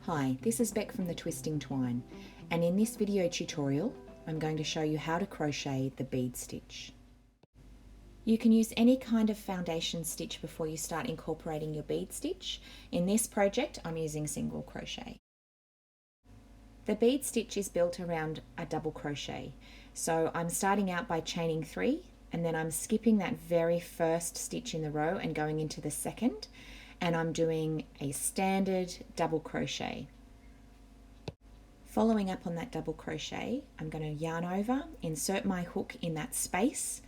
Hi, this is Beck from the Twisting Twine, and in this video tutorial I'm going to show you how to crochet the bead stitch. You can use any kind of foundation stitch before you start incorporating your bead stitch. In this project I'm using single crochet. The bead stitch is built around a double crochet, so I'm starting out by chaining 3 and then I'm skipping that very first stitch in the row and going into the second, and I'm doing a standard double crochet. Following up on that double crochet, I'm going to yarn over, insert my hook in that space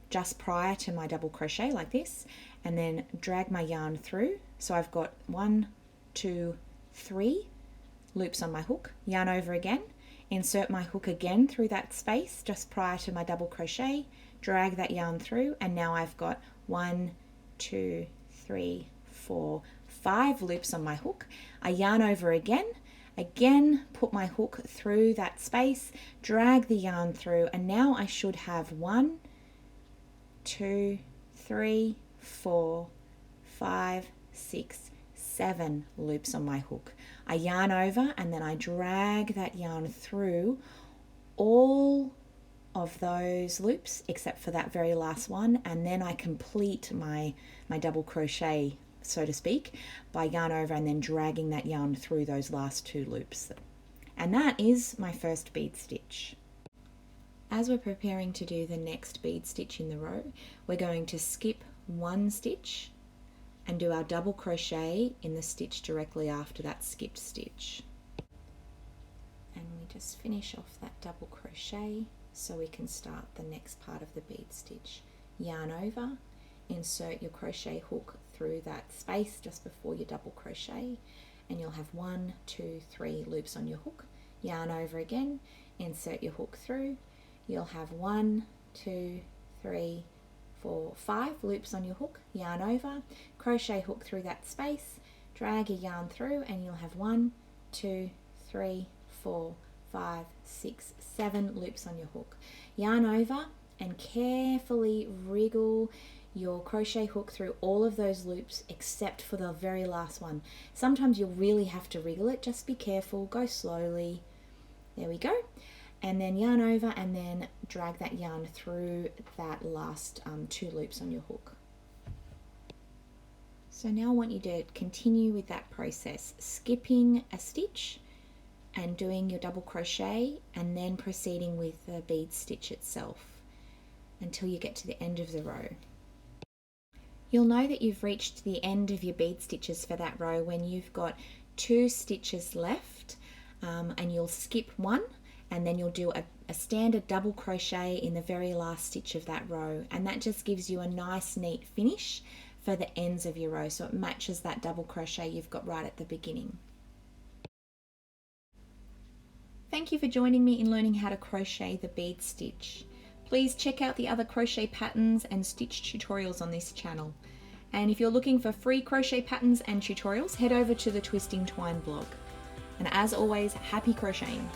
just prior to my double crochet like this, and then drag my yarn through. So I've got 1, 2, 3 loops on my hook, yarn over again, insert my hook again through that space just prior to my double crochet, drag that yarn through, and now I've got 1, 2, 3, 4, 5 loops on my hook. I yarn over again, put my hook through that space, drag the yarn through, and now I should have 1, 2, 3, 4, 5, 6, 7 loops on my hook. I yarn over and then I drag that yarn through all of those loops except for that very last one, and then I complete my double crochet, so to speak, by yarn over and then dragging that yarn through those last 2 loops. And that is my first bead stitch. As we're preparing to do the next bead stitch in the row, we're going to skip 1 stitch and do our double crochet in the stitch directly after that skipped stitch. And we just finish off that double crochet so we can start the next part of the bead stitch. Yarn over, insert your crochet hook through that space just before your double crochet, and you'll have 1, 2, 3 loops on your hook. Yarn over again, insert your hook through, you'll have 1, 2, 3, 4, 5 loops on your hook, yarn over, crochet hook through that space, drag your yarn through, and you'll have 1, 2, 3, 4, 5, 6, 7 loops on your hook. Yarn over and carefully wriggle your crochet hook through all of those loops except for the very last one. Sometimes you'll really have to wriggle it, just be careful, go slowly. There we go. And then yarn over and then drag that yarn through that last 2 loops on your hook. So now I want you to continue with that process, skipping a stitch and doing your double crochet and then proceeding with the bead stitch itself until you get to the end of the row. You'll know that you've reached the end of your bead stitches for that row when you've got 2 stitches left, and you'll skip 1 and then you'll do a standard double crochet in the very last stitch of that row, and that just gives you a nice neat finish for the ends of your row, so it matches that double crochet you've got right at the beginning. Thank you for joining me in learning how to crochet the bead stitch. Please check out the other crochet patterns and stitch tutorials on this channel. And if you're looking for free crochet patterns and tutorials, head over to the Twisting Twine blog. And as always, happy crocheting!